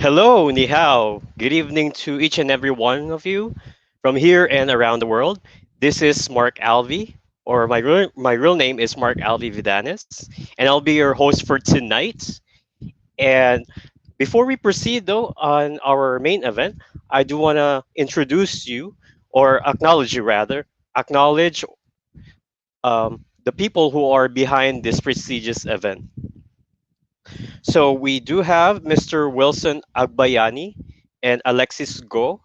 Hello, ni hao. Good evening to each and every one of you from here and around the world. This is Mark Alvi, or my real name is Mark Alvi Vidanis, and I'll be your host for tonight. And before we proceed, though, on our main event, I do want to introduce you, or acknowledge you rather, acknowledge the people who are behind this prestigious event. So we do have Mr. Wilson Agbayani and Alexis Go,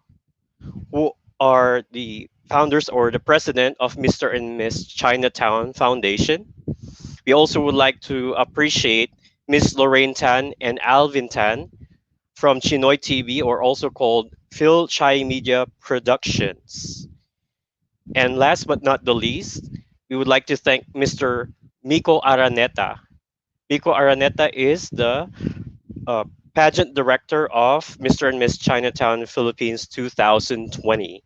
who are the founders or the president of Mr. and Miss Chinatown Foundation. We also would like to appreciate Miss Lorraine Tan and Alvin Tan from Chinoy TV, or also called Phil Chai Media Productions. And last but not the least, we would like to thank Mr. Miko Araneta. Miko Araneta is the uh, pageant director of Mr. and Miss Chinatown Philippines 2020.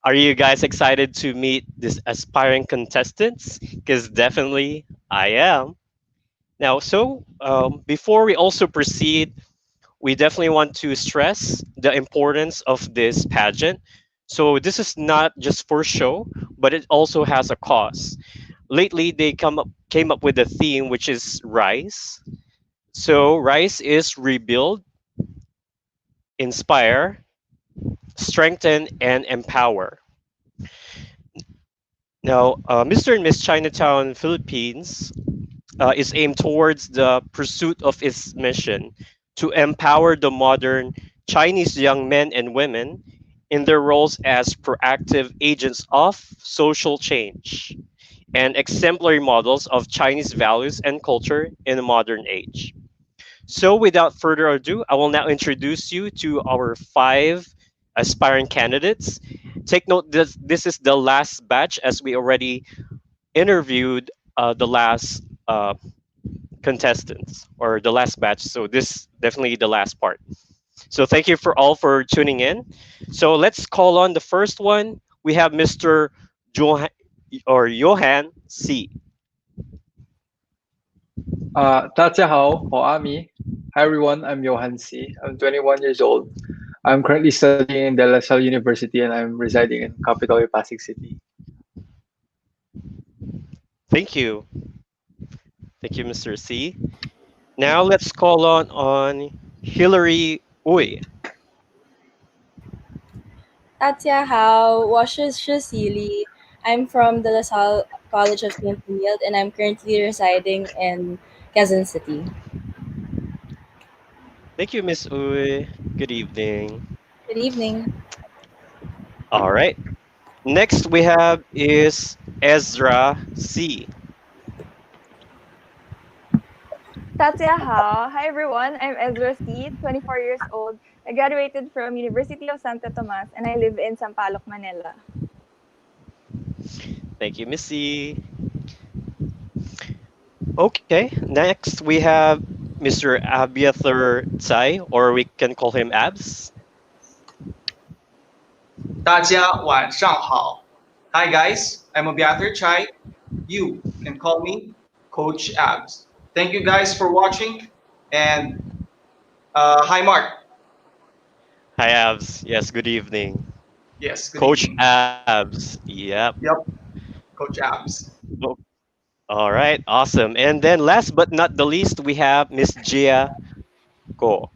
Are you guys excited to meet these aspiring contestants? Because definitely I am. Now, before we also proceed, we definitely want to stress the importance of this pageant. So this is not just for show, but it also has a cause. Lately, they came up with a theme which is Rise. So Rise is rebuild, inspire, strengthen, and empower. Now, Mr. and Miss Chinatown Philippines is aimed towards the pursuit of its mission to empower the modern Chinese young men and women in their roles as proactive agents of social change and exemplary models of Chinese values and culture in the modern age. So, without further ado, I will now introduce you to our five aspiring candidates. Take note that this is the last batch, as we already interviewed the last contestants, or the last batch. So, this definitely the last part. So, thank you for all for tuning in. So, let's call on the first one. We have Mr. Johan or Johan C. 大家好，我阿咪. Hi everyone, I'm Johan C. I'm 21 years old. I'm currently studying in De La Salle University and I'm residing in capital Pasig City. Thank you. Thank you, Mr. C. Now let's call on Hillary Uy. 大家好，我是 Cecily. I'm from the LaSalle College of St. Field and I'm currently residing in Quezon City. Thank you, Miss Uy. Good evening. Good evening. All right. Next we have is Ezra C. 大家好. Hi everyone. I'm Ezra C, 24 years old. I graduated from University of Santo Tomas and I live in Sampaloc, Manila. Thank you, Missy. Okay. Next we have Mr. Abiathar Tsai, or we can call him Abs. 大家晚上好. Hi guys, I'm Abiathar Chai. You can call me Coach Abs. Thank you guys for watching, and hi Mark. Hi, Abs. Yes, good evening. Yes, good Coach evening. Abs. Yep. Yep, Coach Abs. Oh, all right. Awesome. And then last but not the least, we have Miss Gia Go.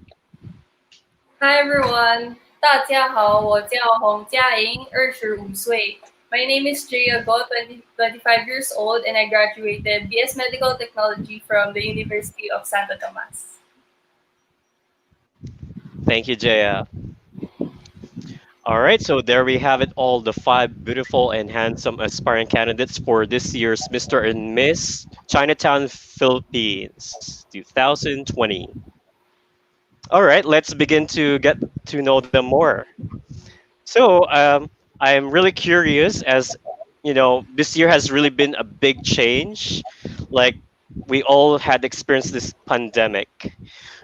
Hi everyone, 大家好，我叫洪佳莹，25岁. My name is Jaya Go, 25 years old, and I graduated BS Medical Technology from the University of Santo Tomas. Thank you, Jaya. All right, so there we have it, all the five beautiful and handsome aspiring candidates for this year's Mr. and Miss Chinatown Philippines 2020. All right, let's begin to get to know them more. So, I'm really curious, as you know, this year has really been a big change. Like, we all had experienced this pandemic.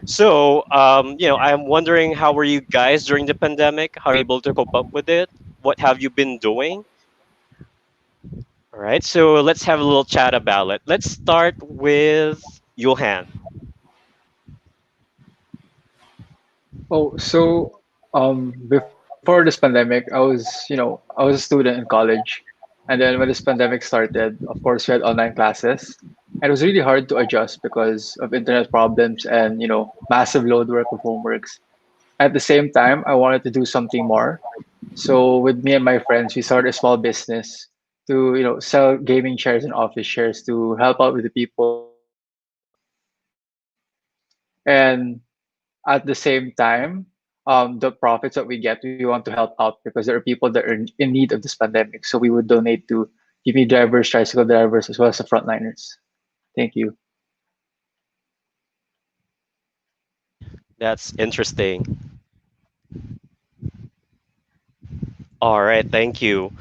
So, I'm wondering, how were you guys during the pandemic? How are you able to cope up with it? What have you been doing? All right, so let's have a little chat about it. Let's start with Johan. Oh, so before this pandemic, I was a student in college, and then when this pandemic started, of course, we had online classes, and it was really hard to adjust because of internet problems and massive load work of homeworks. At the same time, I wanted to do something more. So with me and my friends, we started a small business to sell gaming chairs and office chairs to help out with the people who need it. And at the same time, the profits that we get, we want to help out because there are people that are in need of this pandemic. So we would donate to TV drivers, tricycle drivers, as well as the frontliners. Thank you. That's interesting. All right, thank you.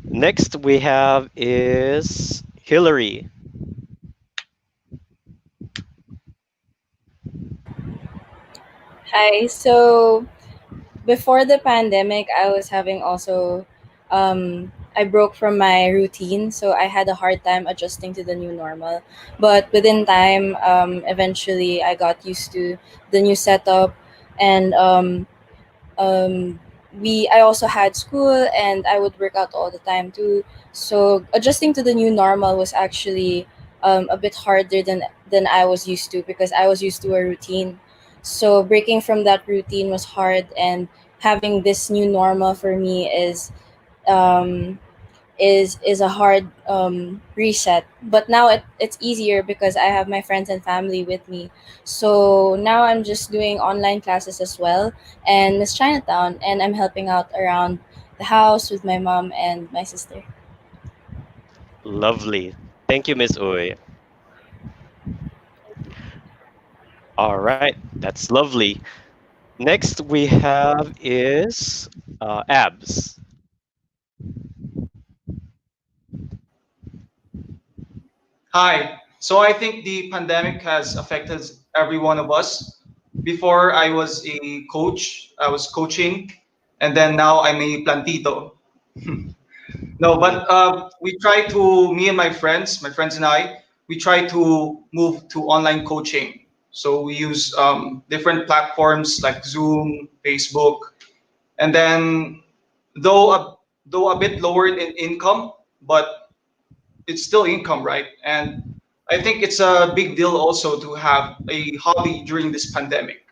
Next we have is Hillary. Hi. So before the pandemic, I was having also, I broke from my routine, so I had a hard time adjusting to the new normal. But within time, eventually I got used to the new setup, and we I also had school and I would work out all the time too. So adjusting to the new normal was actually a bit harder than I was used to, because I was used to a routine. So breaking from that routine was hard, and having this new normal for me um, is a hard reset. But now it's easier because I have my friends and family with me. So now I'm just doing online classes as well, and Miss Chinatown, and I'm helping out around the house with my mom and my sister. Lovely. Thank you, Miss Uy. All right, that's lovely. Next we have is Abs. Hi. So I think the pandemic has affected every one of us. Before I was a coach, I was coaching, and then now I'm a plantito. No, but we try to, me and my friends and I, we try to move to online coaching. So we use different platforms like Zoom, Facebook, and then though a, though a bit lower in income, but it's still income, right? And I think it's a big deal also to have a hobby during this pandemic.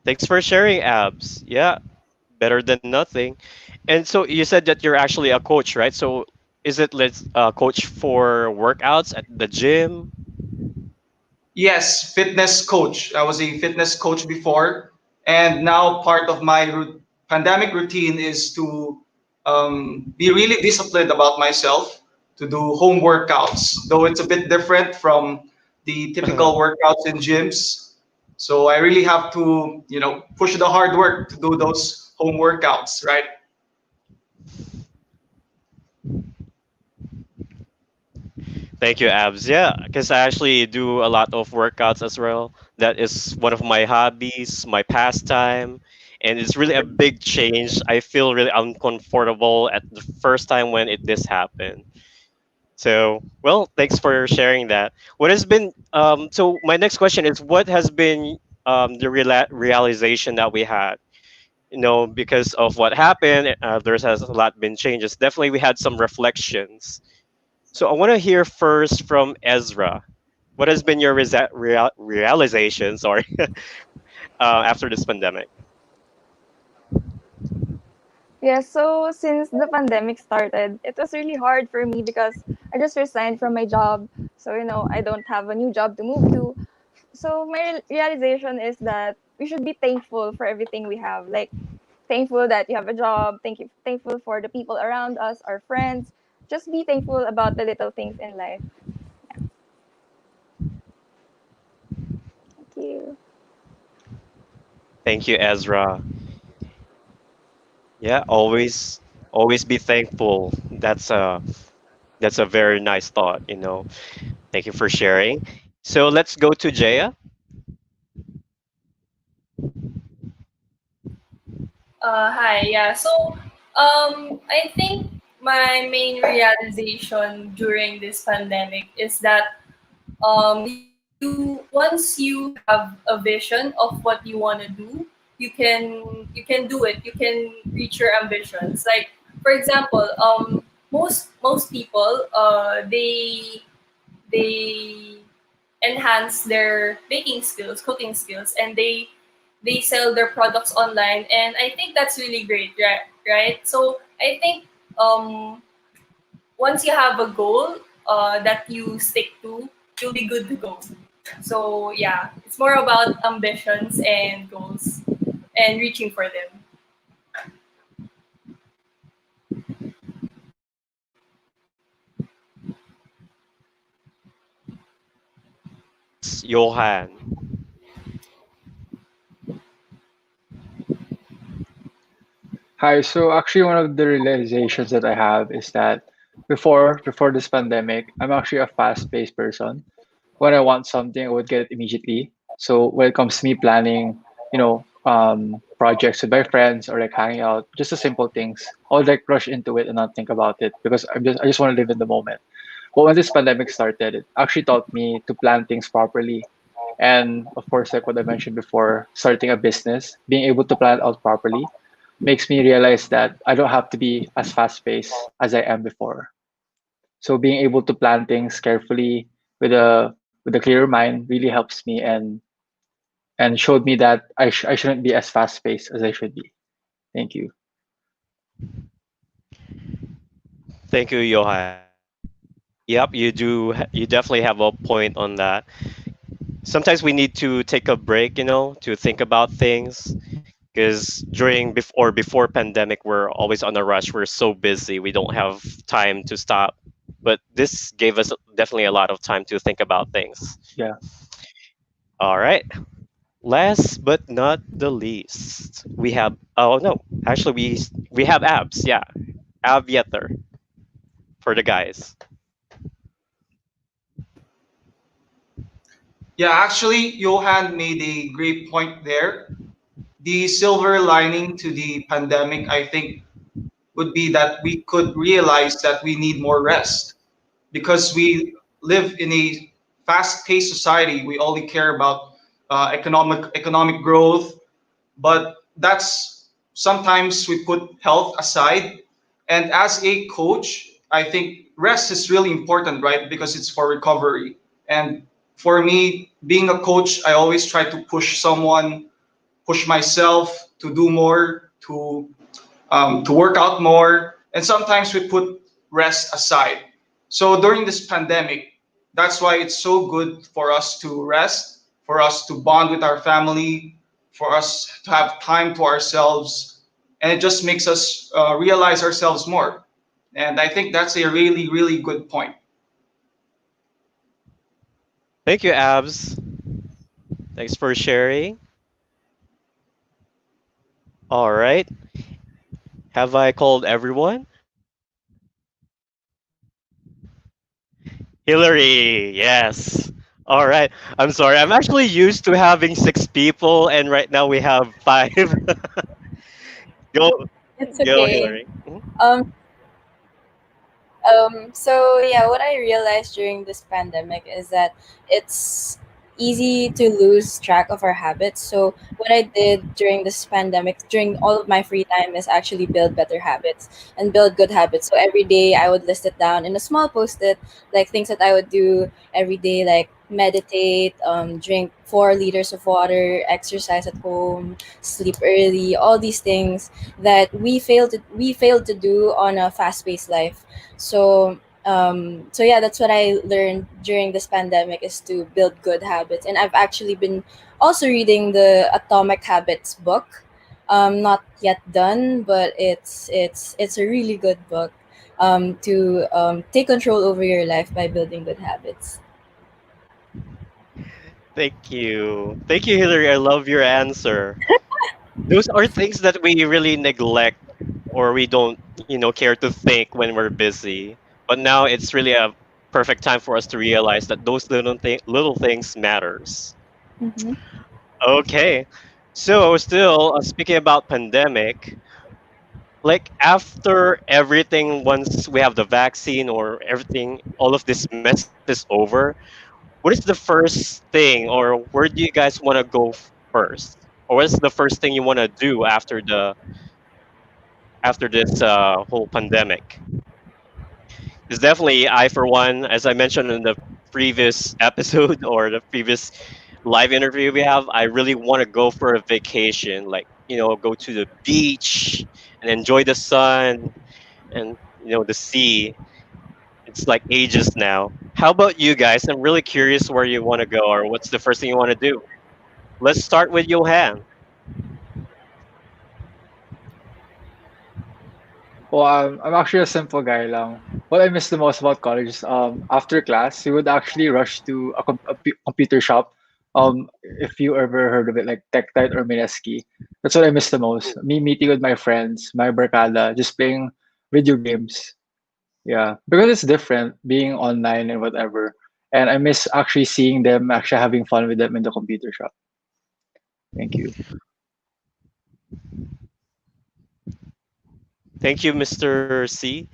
Thanks for sharing, Abs. Yeah, better than nothing. And so you said that you're actually a coach, right? So is it let's coach for workouts at the gym? Yes, fitness coach. I was a fitness coach before, and now part of my pandemic routine is to be really disciplined about myself to do home workouts, though it's a bit different from the typical workouts in gyms. So I really have to, push the hard work to do those home workouts, right? Thank you, Abs. Yeah, because I actually do a lot of workouts as well. That is one of my hobbies, my pastime, and it's really a big change. I feel really uncomfortable at the first time when this happened. So, well, thanks for sharing that. What has been so my next question is what has been the realization that we had? Because of what happened, there has a lot been changes. Definitely, we had some reflections. So I want to hear first from Ezra. What has been your realization, sorry, after this pandemic? Yeah, so since the pandemic started, it was really hard for me because I just resigned from my job. So, I don't have a new job to move to. So, my realization is that we should be thankful for everything we have. Like, thankful that you have a job. Thankful for the people around us, our friends. Just be thankful about the little things in life. Thank you. Thank you, Ezra. Yeah, always be thankful. That's a very. Thank you for sharing. So let's go to Jaya. Hi, yeah. So, I think my main realization during this pandemic is that once you have a vision of what you want to do, you can do it. You can reach your ambitions. Like for example, most people they enhance their baking skills, cooking skills, and they sell their products online, and I think that's really great, right? Right. So I think um, once you have a goal that you stick to, you'll be good to go. So yeah, it's more about ambitions and goals and reaching for them. Yes, Johan. Hi. So actually, one of the realizations that I have is that before this pandemic, I'm actually a fast-paced person. When I want something, I would get it immediately. So when it comes to me planning, projects with my friends or like hanging out, just the simple things, I would like rush into it and not think about it because I just want to live in the moment. But when this pandemic started, it actually taught me to plan things properly. And of course, like what I mentioned before, starting a business, being able to plan it out properly makes me realize that I don't have to be as fast paced as I am before. So being able to plan things carefully with a clear mind really helps me and showed me that I shouldn't be as fast paced as I should be. Thank you. Thank you, Johan. Yep, you definitely have a point on that. Sometimes we need to take a break, to think about things. Because before pandemic, we're always on a rush. We're so busy, we don't have time to stop. But this gave us definitely a lot of time to think about things. Yeah. All right. Last but not the least, we have. Oh no, actually we have abs. Yeah, Aviator for the guys. Yeah, actually, Johan made a great point there. The silver lining to the pandemic, I think, would be that we could realize that we need more rest because we live in a fast-paced society. We only care about economic growth, but that's sometimes we put health aside. And as a coach, I think rest is really important, right? Because it's for recovery. And for me, being a coach, I always try to push myself to do more, to work out more, and sometimes we put rest aside. So during this pandemic, that's why it's so good for us to rest, for us to bond with our family, for us to have time to ourselves, and it just makes us realize ourselves more. And I think that's a really, really good point. Thank you, Abs. Thanks for sharing. All right. Have I called everyone? Hillary, yes. All right. I'm sorry. I'm actually used to having six people, and right now we have five. Go, It's go, okay. Hillary. Mhm. Um, so yeah, what I realized during this pandemic is that it's easy to lose track of our habits. So what I did during this pandemic, during all of my free time, is actually build better habits and build good habits. So every day I would list it down in a small post-it, like things that I would do every day, like meditate, drink 4 liters of water, exercise at home, sleep early, all these things that we failed to do on a fast-paced life. So yeah, that's what I learned during this pandemic, is to build good habits. And I've actually been also reading the Atomic Habits book. Not yet done, but it's a really good book, to take control over your life by building good habits. Thank you, Hillary. I love your answer. Those are things that we really neglect, or we don't, care to think when we're busy. But now it's really a perfect time for us to realize that those little things matters. Mm-hmm. Okay. So still speaking about pandemic, Like after everything, once we have the vaccine or everything, all of this mess is over, what is the first thing, or where do you guys want to go first, or what is the first thing you want to do after this whole pandemic? Because definitely, I for one, as I mentioned in the previous episode or the previous live interview we have, I really want to go for a vacation, like go to the beach and enjoy the sun and the sea. It's like ages now. How about you guys? I'm really curious where you want to go or what's the first thing you want to do. Let's start with Johan. Well, I'm actually a simple guy lang. What I miss the most about college is after class, we would actually rush to computer shop. If you ever heard of it, like Tectite or Mineski. That's what I miss the most. Me meeting with my friends, my barkada, just playing video games. Yeah, because it's different being online and whatever. And I miss actually seeing them, actually having fun with them in the computer shop. Thank you. Thank you, Mr. C.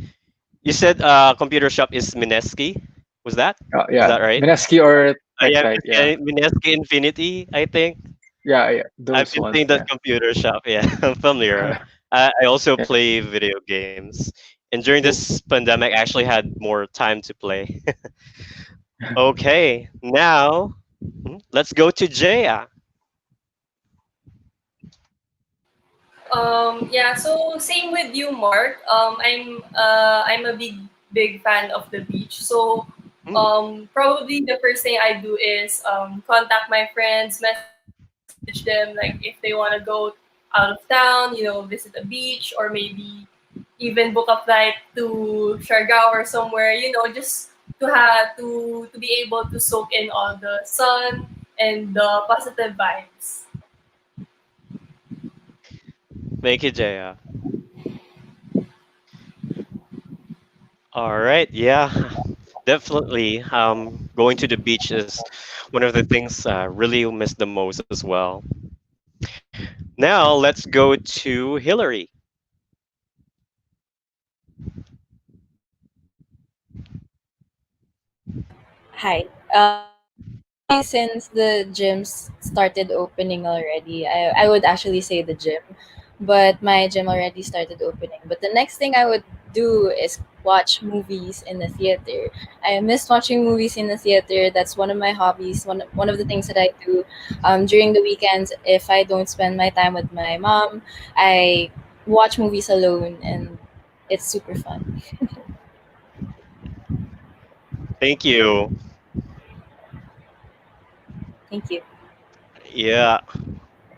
You said computer shop is Mineski. Was that? Is Yeah, that right? Mineski or Yeah, Tectite. Yeah, Mineski Infinity, I think. yeah, I've those been ones. seeing that Yeah. computer shop. Yeah, I'm familiar. I also Yeah. play video games, and during Cool. this pandemic, I actually had more time to play. Okay, now let's go to Jaya. Yeah, so same with you, Mark. I'm a big fan of the beach. So Mm, probably the first thing I do is contact my friends, message them like if they want to go out of town, visit a beach, or maybe even book a flight to Siargao or somewhere, just to be able to soak in all the sun and the positive vibes. Thank you, Jaya. All right, yeah, definitely. Going to the beach is one of the things I really miss the most as well. Now let's go to Hillary. Hi. Actually, since the gyms started opening already, I would actually say the gym, but my gym already started opening. But the next thing I would do is watch movies in the theater. I miss watching movies in the theater. That's one of my hobbies. One of the things that I do during the weekends. If I don't spend my time with my mom, I watch movies alone, and it's super fun. Thank you. Thank you. Yeah.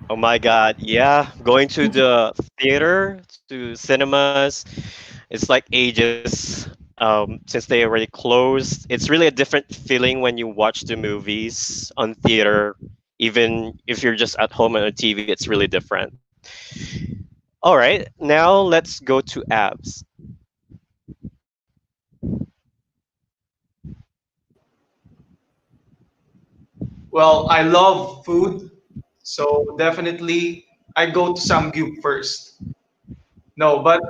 Oh my God. Yeah. Going to the theater, to cinemas, it's like ages since they already closed. It's really a different feeling when you watch the movies on theater. Even if you're just at home on a TV, it's really different. All right. Now let's go to abs. Well, I love food, so definitely I go to Samgyup first. No, but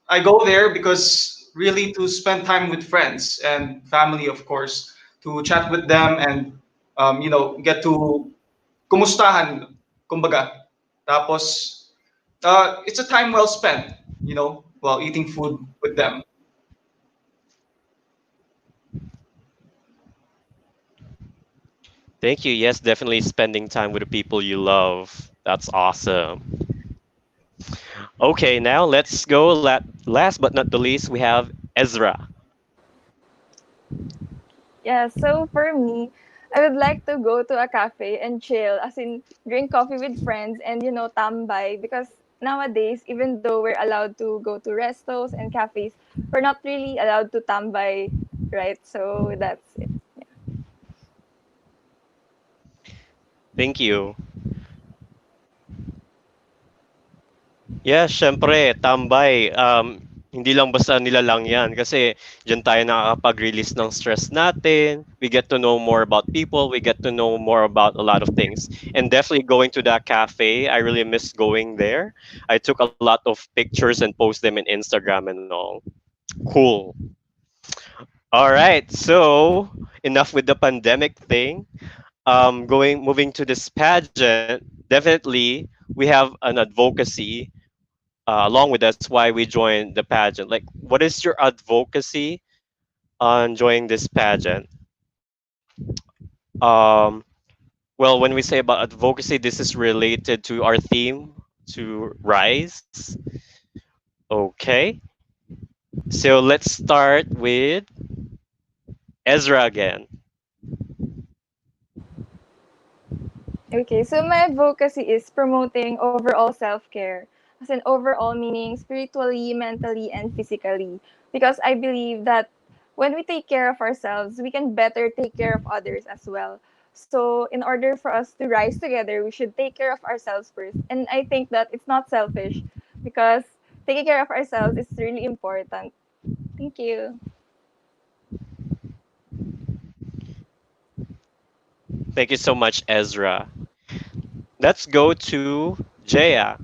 I go there because really to spend time with friends and family, of course, to chat with them and get to kumustahan, kumbaga. Tapos, it's a time well spent, while eating food with them. Thank you. Yes, definitely spending time with the people you love. That's awesome. Okay, now let's go. Last but not the least, we have Ezra. Yeah, so for me, I would like to go to a cafe and chill, as in drink coffee with friends and tambay, because nowadays, even though we're allowed to go to restos and cafes, we're not really allowed to tambay, right? So that's it. Thank you. Yeah, syempre, tambay. Hindi lang basta nilalang yan kasi diyan tayo nakakapag-release ng stress natin. We get to know more about people. We get to know more about a lot of things. And definitely going to that cafe, I really miss going there. I took a lot of pictures and post them in Instagram and all. Cool. All right. So enough with the pandemic thing. Moving to this pageant. Definitely, we have an advocacy along with that's why we joined the pageant. Like, what is your advocacy on joining this pageant? Um, well, when we say about advocacy, this is related to our theme to rise. Okay, so let's start with Ezra again. Okay, so my advocacy is promoting overall self care. As in overall meaning spiritually, mentally, and physically. Because I believe that when we take care of ourselves, we can better take care of others as well. So, in order for us to rise together, we should take care of ourselves first. And I think that it's not selfish because taking care of ourselves is really important. Thank you. Thank you so much, Ezra. Let's go to Jaya.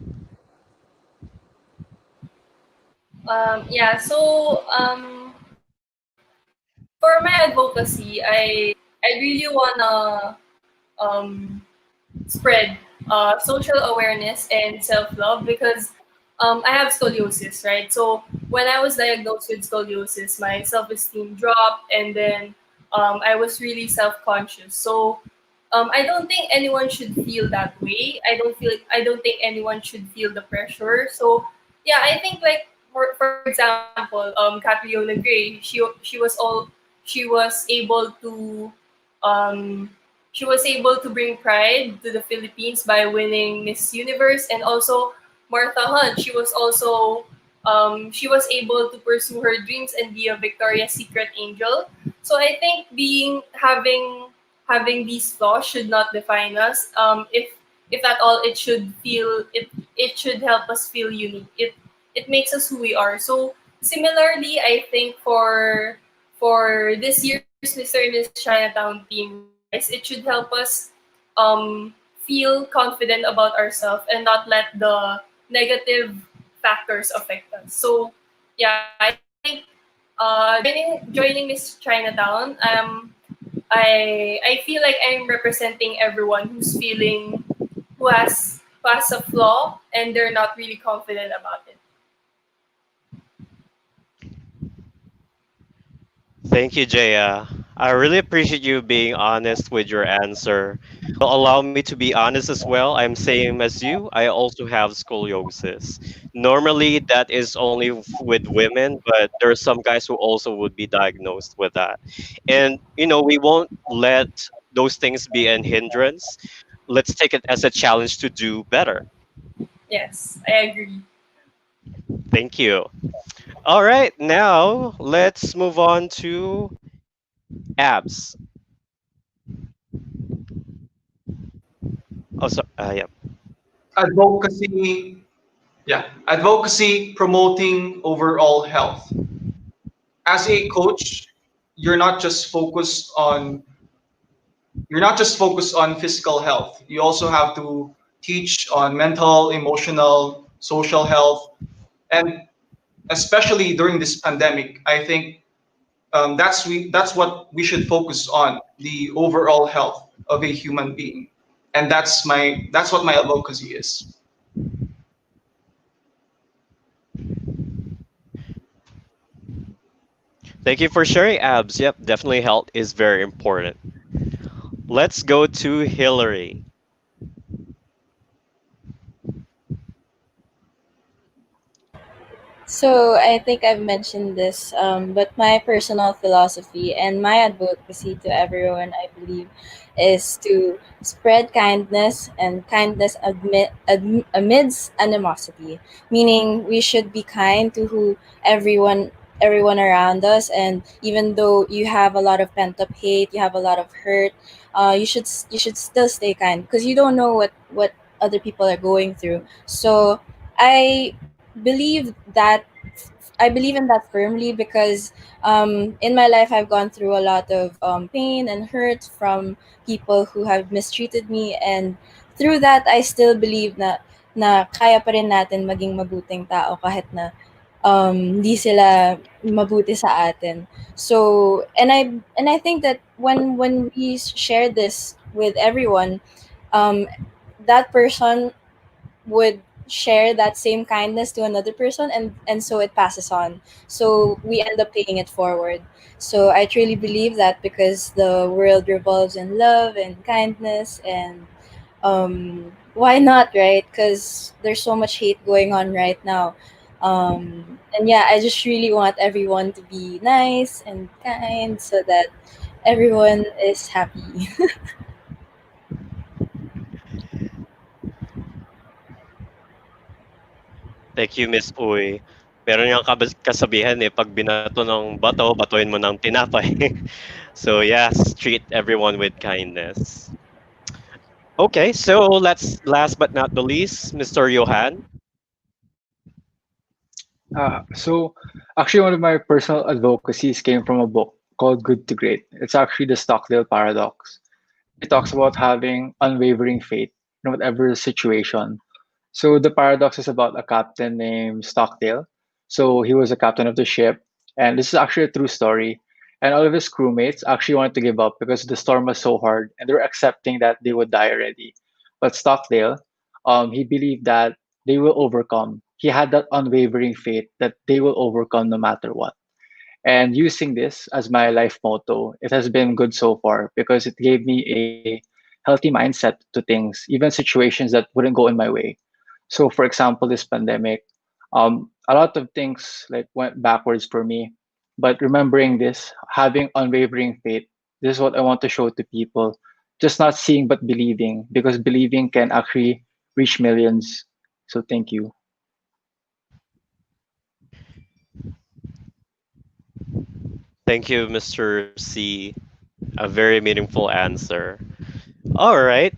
Yeah. So for my advocacy, I really wanna um spread social awareness and self love because I have scoliosis, right? So when I was diagnosed with scoliosis, my self esteem dropped, and then I was really self conscious. So I don't think anyone should feel that way. I don't think anyone should feel the pressure. So yeah, I think like for example, Catriona Gray, she was able to um she was able to bring pride to the Philippines by winning Miss Universe, and also Martha Hunt. She was able to pursue her dreams and be a Victoria's Secret angel. So I think being having these flaws should not define us. If at all, it should help us feel unique. It makes us who we are. So similarly, I think for this year's Mr. and Miss Chinatown team Rise, it should help us feel confident about ourselves and not let the negative factors affect us. So yeah, I think joining Miss Chinatown, I feel like I'm representing everyone who has a flaw and they're not really confident about it. Thank you, Jaya. I really appreciate you being honest with your answer. Well, allow me to be honest as well. I'm same as you. I also have scoliosis. Normally, that is only with women, but there are some guys who also would be diagnosed with that. And we won't let those things be an hindrance. Let's take it as a challenge to do better. Yes, I agree. Thank you. All right, now let's move on to abs. Oh, so, yeah. Advocacy, yeah, advocacy promoting overall health. As a coach, you're not just focused on you're not just focused on physical health. You also have to teach on mental, emotional, social health, and especially during this pandemic, I think that's what we should focus on, the overall health of a human being, and that's what my advocacy is. Thank you for sharing, abs. Yep, definitely health is very important. Let's go to Hillary. So I think I've mentioned this, but my personal philosophy and my advocacy to everyone, I believe, is to spread kindness and kindness amidst animosity. Meaning, we should be kind to who everyone around us, and even though you have a lot of pent up hate, you have a lot of hurt, you should still stay kind because you don't know what other people are going through. So I believe that I believe in that firmly because in my life I've gone through a lot of pain and hurt from people who have mistreated me, and through that I still believe na kaya pa rin natin maging mabuting tao kahit na hindi sila mabuti sa atin. So and I think that when we share this with everyone, um that person would share that same kindness to another person, and so it passes on, so we end up paying it forward. So I truly believe that because the world revolves in love and kindness, and why not, right? Because there's so much hate going on right now. And yeah, I just really want everyone to be nice and kind so that everyone is happy. Thank you, Miss Uy. Meron niyang kasabihan eh, pag binato ng bato, batuin mo ng tinapay. So yes, treat everyone with kindness. Okay, so let's last but not the least, Mr. Johan. So actually, one of my personal advocacies came from a book called Good to Great. It's actually the Stockdale paradox. It talks about having unwavering faith in whatever situation. So the paradox is about a captain named Stockdale. So he was a captain of the ship, and this is actually a true story. And all of his crewmates actually wanted to give up because the storm was so hard, and they were accepting that they would die already. But Stockdale, he believed that they will overcome. He had that unwavering faith that they will overcome no matter what. And using this as my life motto, it has been good so far because it gave me a healthy mindset to things, even situations that wouldn't go in my way. So, for example, this pandemic, a lot of things like went backwards for me. But remembering this, having unwavering faith, this is what I want to show to people. Just not seeing but believing, because believing can actually reach millions. So, thank you. Thank you, Mr. C. A very meaningful answer. All right.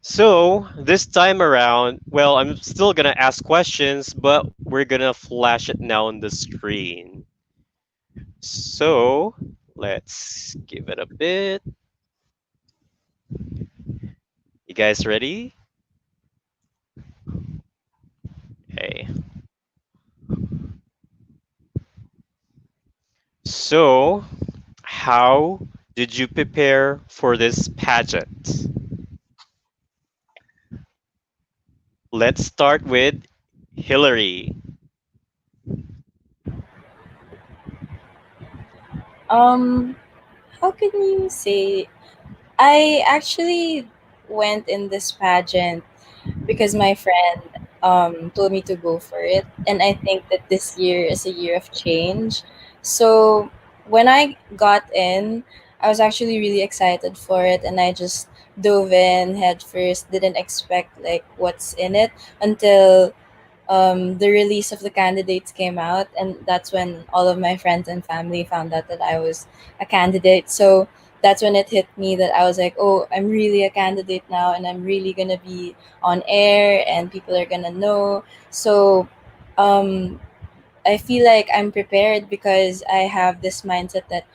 So this time around, well, I'm still gonna ask questions, but we're gonna flash it now on the screen. So let's give it a bit. You guys ready? Okay. So, how did you prepare for this pageant? Let's start with Hillary. um how can you say, I actually went in this pageant because my friend told me to go for it, and I think that this year is a year of change. So when I got in, I was actually really excited for it, and I just dove in head first. Didn't expect like what's in it until the release of the candidates came out, and that's when all of my friends and family found out that I was a candidate. So that's when it hit me that I was like, oh, I'm really a candidate now, and I'm really gonna be on air, and people are gonna know. So um, I feel like I'm prepared because I have this mindset that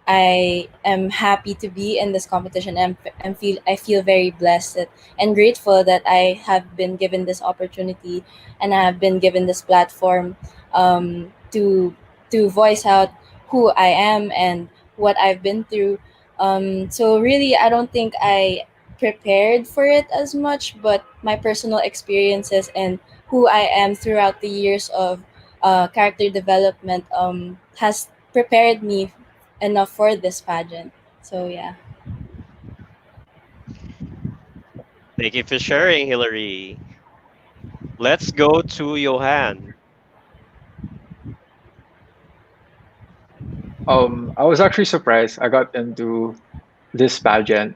I am happy to be in this competition, and I feel very blessed and grateful that I have been given this opportunity, and I have been given this platform to voice out who I am and what I've been through. So really, I don't think I prepared for it as much, but my personal experiences and who I am throughout the years of character development has prepared me enough for this pageant. So yeah. Thank you for sharing, Hillary. Let's go to Johan. I was actually surprised I got into this pageant.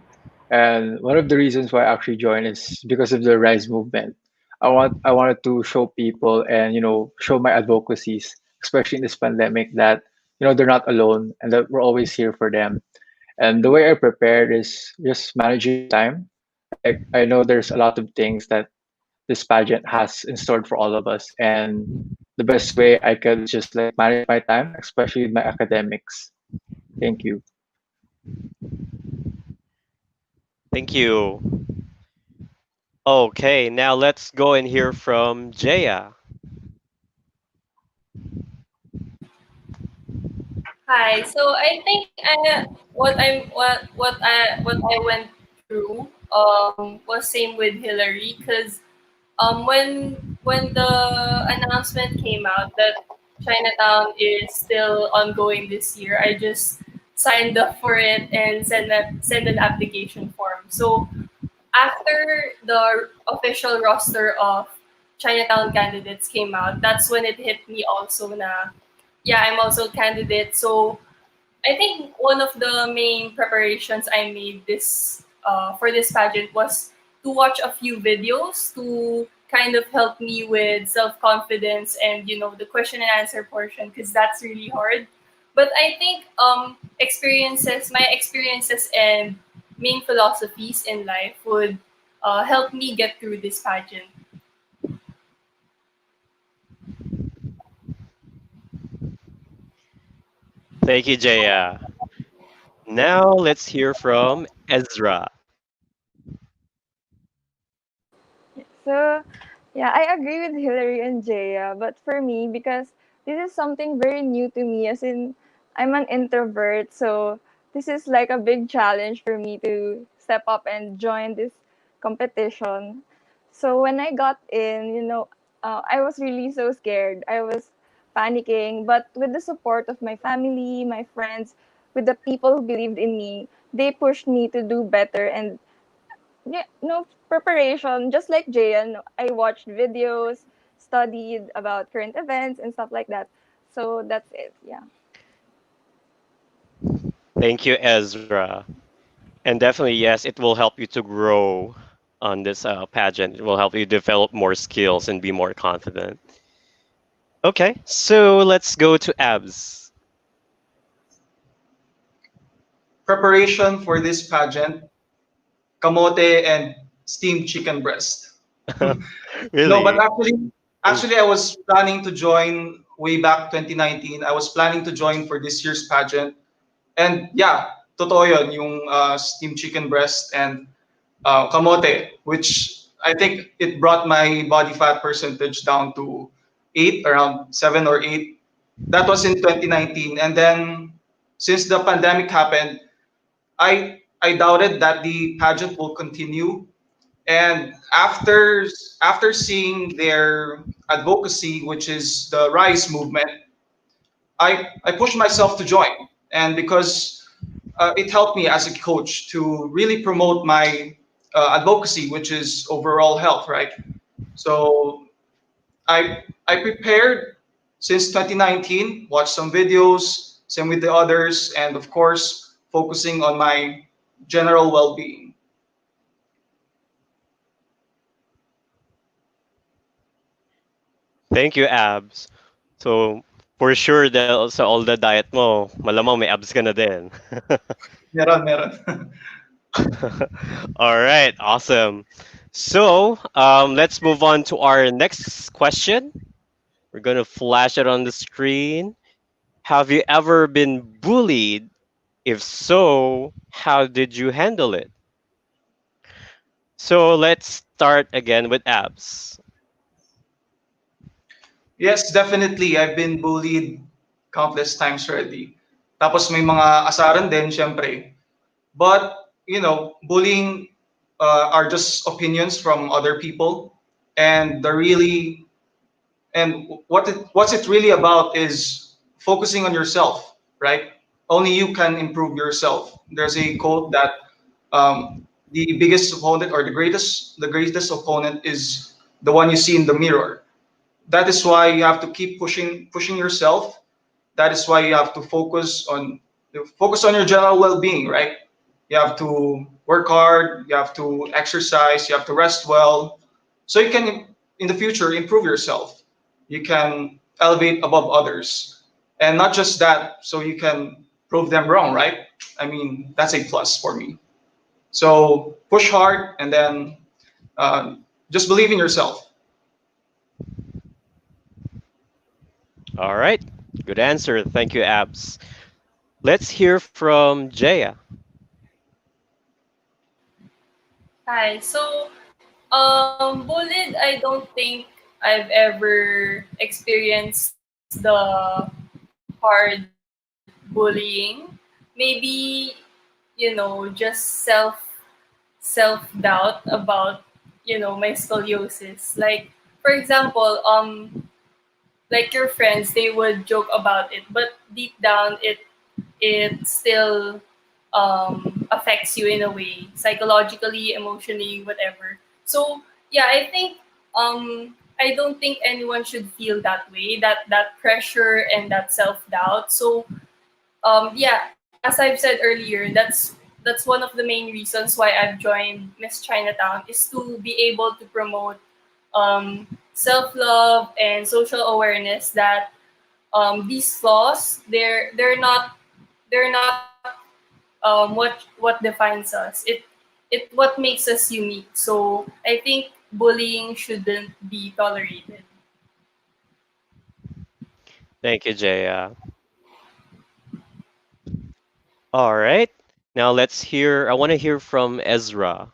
And one of the reasons why I actually joined is because of the Rise movement. I wanted to show people and show my advocacies, especially in this pandemic, that they're not alone and that we're always here for them. And the way I prepared is just managing my time. Like I know there's a lot of things that this pageant has in store for all of us, and the best way I could just like manage my time, especially with my academics. Thank you. Thank you. Okay, now let's go and hear from Jaya. Hi. So I think what I went through was same with Hillary, because when the announcement came out that Chinatown is still ongoing this year, I just signed up for it and send an application form. So after the official roster of Chinatown candidates came out, that's when it hit me also na yeah, I'm also a candidate. So I think one of the main preparations I made this for this pageant was to watch a few videos to kind of help me with self confidence and the question and answer portion, because that's really hard. But I think my experiences and main philosophies in life would help me get through this pageant. Thank you, Jaya. Now let's hear from Ezra. So, yeah, I agree with Hillary and Jaya, but for me, because this is something very new to me, as in, I'm an introvert, so this is like a big challenge for me to step up and join this competition. So, when I got in, I was really so scared. I was panicking, but with the support of my family, my friends, with the people who believed in me, they pushed me to do better, and yeah, no preparation. Just like Jayan, I watched videos, studied about current events and stuff like that. So that's it. Yeah. Thank you, Ezra. And definitely, yes, it will help you to grow on this pageant. It will help you develop more skills and be more confident. Okay, so let's go to Abs. Preparation for this pageant: kamote and steamed chicken breast. No, but Really? actually, I was planning to join way back 2019. I was planning to join for this year's pageant. And yeah, totoo yun, yung steamed chicken breast and kamote, which I think it brought my body fat percentage down to 8, around 7 or 8. That was in 2019. And then since the pandemic happened, I doubted that the pageant will continue. And after seeing their advocacy, which is the Rise movement, I pushed myself to join. And because it helped me as a coach to really promote my advocacy, which is overall health, right? So I prepared since 2019, watched some videos, same with the others, and of course, focusing on my general well-being. Thank you, Abs. So, for sure, sa all the diet mo, malamang may abs ka na din. Meron, meron. All right, awesome. So, let's move on to our next question. We're going to flash it on the screen. Have you ever been bullied? If so, how did you handle it? So, let's start again with Abs. Yes, definitely. I've been bullied countless times already. Tapos may mga asaran din, syempre. But, bullying are just opinions from other people. And what's it really about is focusing on yourself, right? Only you can improve yourself. There's a quote that the biggest opponent or the greatest opponent is the one you see in the mirror. That is why you have to keep pushing yourself. That is why you have to focus on your general well-being, right? You have to work hard, you have to exercise, you have to rest well, so you can in the future improve yourself. You can elevate above others, and not just that, so you can prove them wrong, right? I mean, that's a plus for me. So push hard, and then uh, just believe in yourself. All right. Good answer. Thank you, Abs. Let's hear from Jaya. Hi. So, bullied, I don't think I've ever experienced the hard bullying. Maybe, just self-doubt about, my scoliosis. Like, for example, like your friends, they would joke about it, but deep down, it still affects you in a way, psychologically, emotionally, whatever. So yeah, I don't think anyone should feel that way, that pressure and that self doubt. So yeah, as I've said earlier, that's one of the main reasons why I've joined Miss Chinatown, is to be able to promote self love and social awareness, that these flaws, they're not what defines us. It what makes us unique. So I think bullying shouldn't be tolerated. Thank you, Jaya. All right. Now I want to hear from Ezra.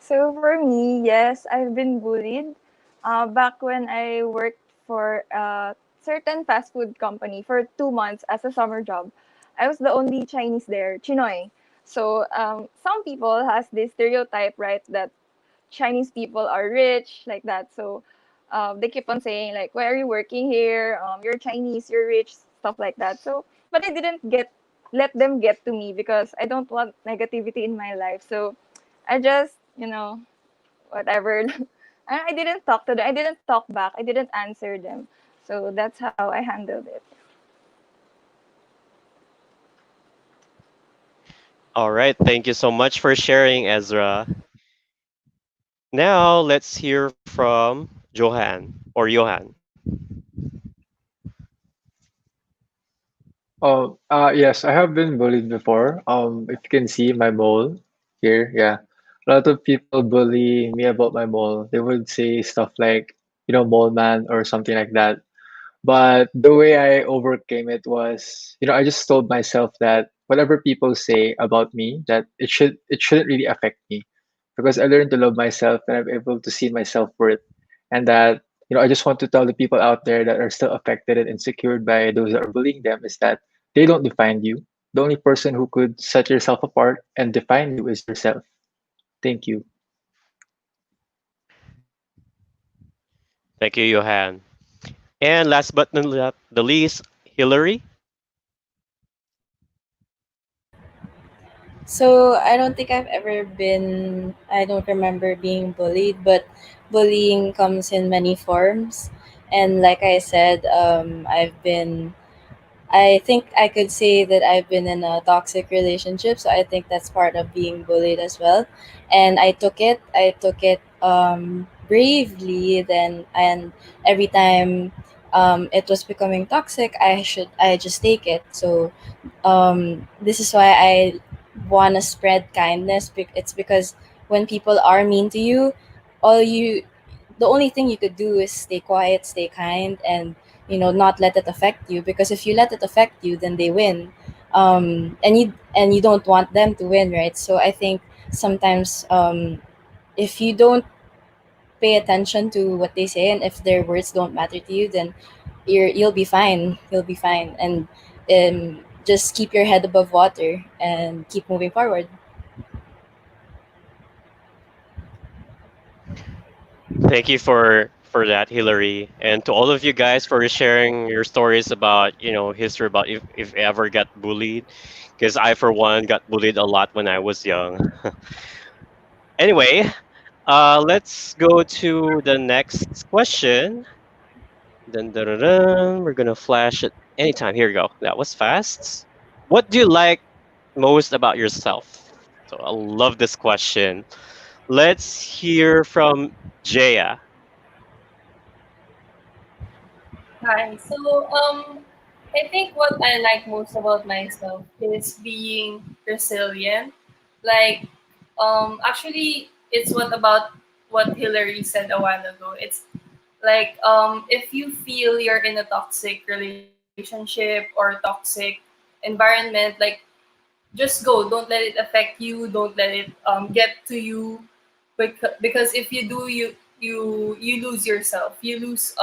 So for me, yes, I've been bullied. Back when I worked for a certain fast food company for 2 months as a summer job, I was the only Chinese there, Chinoy. So some people has this stereotype, right, that Chinese people are rich like that. So they keep on saying like, "Why are you working here? You're Chinese, you're rich," stuff like that. So, but I didn't let them get to me because I don't want negativity in my life. So I just, whatever. I didn't talk to them. I didn't talk back. I didn't answer them. So that's how I handled it. All right. Thank you so much for sharing, Ezra. Now let's hear from Johan. Yes, I have been bullied before. If you can see my mole here, yeah. A lot of people bully me about my mole. They would say stuff like, mole man or something like that. But the way I overcame it was, I just told myself that whatever people say about me, that it shouldn't really affect me, because I learned to love myself and I'm able to see my self-worth, and that, I just want to tell the people out there that are still affected and insecure by those that are bullying them, is that they don't define you. The only person who could set yourself apart and define you is yourself. Thank you. Thank you, Johan. And last but not the least, Hillary. So I don't think I've ever been, I don't remember being bullied, but bullying comes in many forms. And like I said, I think I could say that I've been in a toxic relationship, so I think that's part of being bullied as well. And I took it bravely then, and every time it was becoming toxic, I just take it. So this is why I want to spread kindness. It's because when people are mean to you, all you the only thing you could do is stay quiet, stay kind, and not let it affect you. Because if you let it affect you, then they win, and you don't want them to win, right? So I think sometimes, if you don't pay attention to what they say, and if their words don't matter to you, then you'll be fine. You'll be fine, and just keep your head above water and keep moving forward. Thank you for that, Hillary, and to all of you guys for sharing your stories about history about if ever got bullied, because I for one got bullied a lot when I was young. Anyway, let's go to the next question. Dun, dun, dun, dun. We're gonna flash it anytime. Here we go. That was fast. What do you like most about yourself? So I love this question. Let's hear from Jaya. Hi. So I think what I like most about myself is being resilient. Like actually, it's what Hillary said a while ago. It's Like if you feel you're in a toxic relationship or toxic environment, like just go. Don't let it affect you. Don't let it get to you. Because if you do, you lose yourself. You lose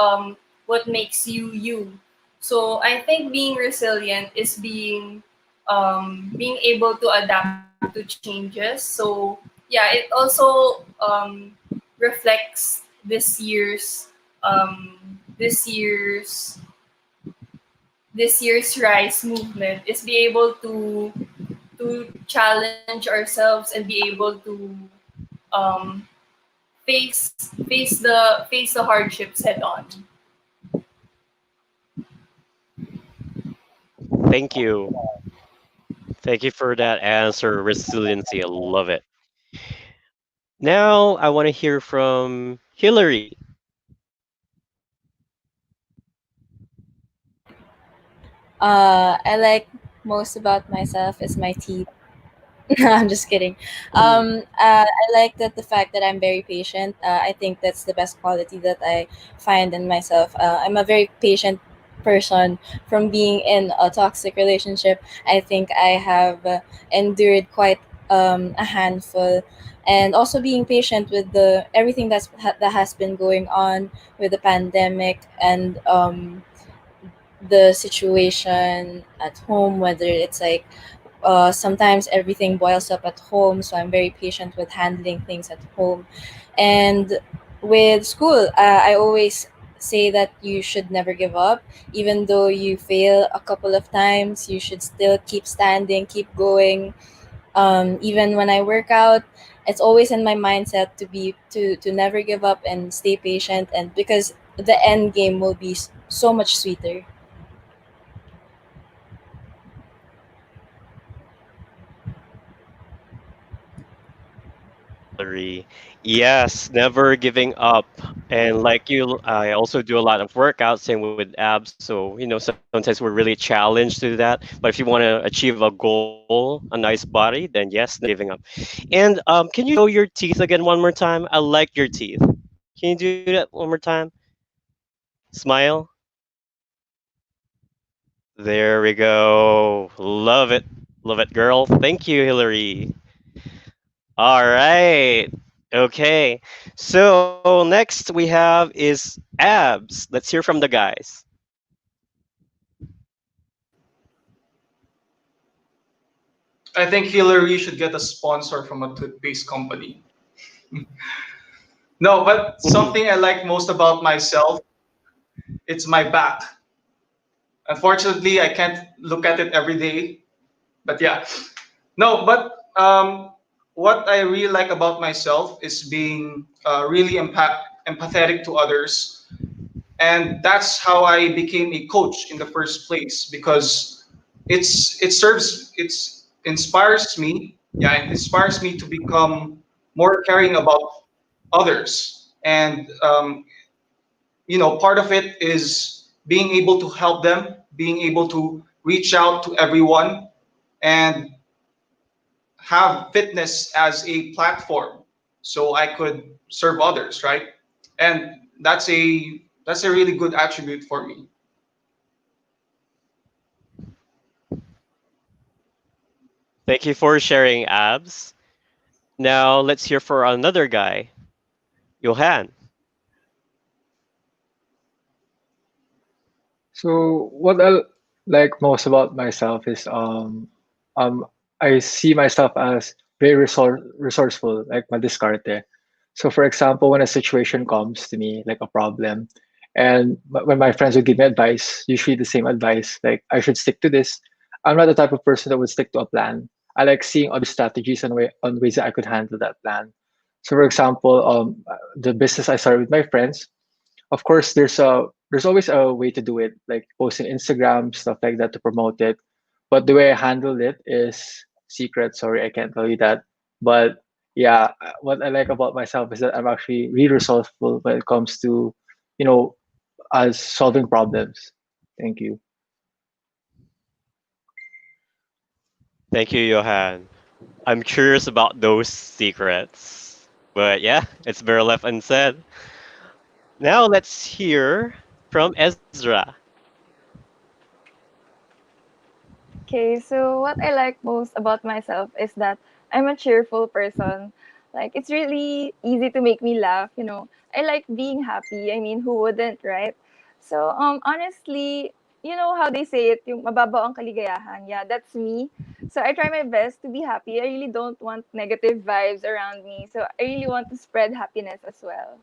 what makes you you. So I think being resilient is being able to adapt to changes. So yeah, it also reflects this year's rise movement is be able to challenge ourselves and be able to um, face the hardships head on. Thank you. Thank you for that answer. Resiliency. I love it. Now I want to hear from Hillary. I like most about myself is my teeth. No, I'm just kidding. Mhm. I like that the fact that I'm very patient. I think that's the best quality that I find in myself. I'm a very patient person. From being in a toxic relationship, I think I have endured quite a handful, and also being patient with the everything that has been going on with the pandemic and the situation at home, whether it's like sometimes everything boils up at home, so I'm very patient with handling things at home. And with school, I always say that you should never give up. Even though you fail a couple of times, you should still keep standing, keep going. Even when I work out, it's always in my mindset to never give up and stay patient, and because the end game will be so much sweeter. Hillary. Yes, never giving up. And like you, I also do a lot of workouts, same with abs. So, sometimes we're really challenged to do that. But if you want to achieve a goal, a nice body, then yes, never giving up. And can you show your teeth again one more time? I like your teeth. Can you do that one more time? Smile. There we go. Love it. Love it, girl. Thank you, Hillary. All right. Okay. So next we have is abs. Let's hear from the guys. I think Hillary should get a sponsor from a toothpaste company. No, but something I like most about myself, it's my back. Unfortunately, I can't look at it every day. But yeah, no, but what I really like about myself is being really empathetic to others, and that's how I became a coach in the first place because it inspires me. Yeah, it inspires me to become more caring about others, and part of it is being able to help them, being able to reach out to everyone, and have fitness as a platform so I could serve others, right? And that's a really good attribute for me. Thank you for sharing abs. Now let's hear for another guy, Johan. So what I like most about myself is um I see myself as very resourceful, like madiscarte. So for example, when a situation comes to me, like a problem, and when my friends would give me advice, usually the same advice, like I should stick to this. I'm not the type of person that would stick to a plan. I like seeing other strategies and ways that I could handle that plan. So for example, the business I started with my friends, of course there's always a way to do it, like posting Instagram stuff like that to promote it, but the way I handle it is secret. Sorry, I can't tell you that. But yeah, what I like about myself is that I'm actually really resourceful when it comes to, you know as solving problems. Thank you. Thank you, Johan. I'm curious about those secrets. But yeah, it's better left unsaid. Now let's hear from Ezra. Okay, so what I like most about myself is that I'm a cheerful person. Like, it's really easy to make me laugh, you know. I like being happy. I mean, who wouldn't, right? So, honestly, you know how they say it, yung mababaw ang kaligayahan. Yeah, that's me. So, I try my best to be happy. I really don't want negative vibes around me. So, I really want to spread happiness as well.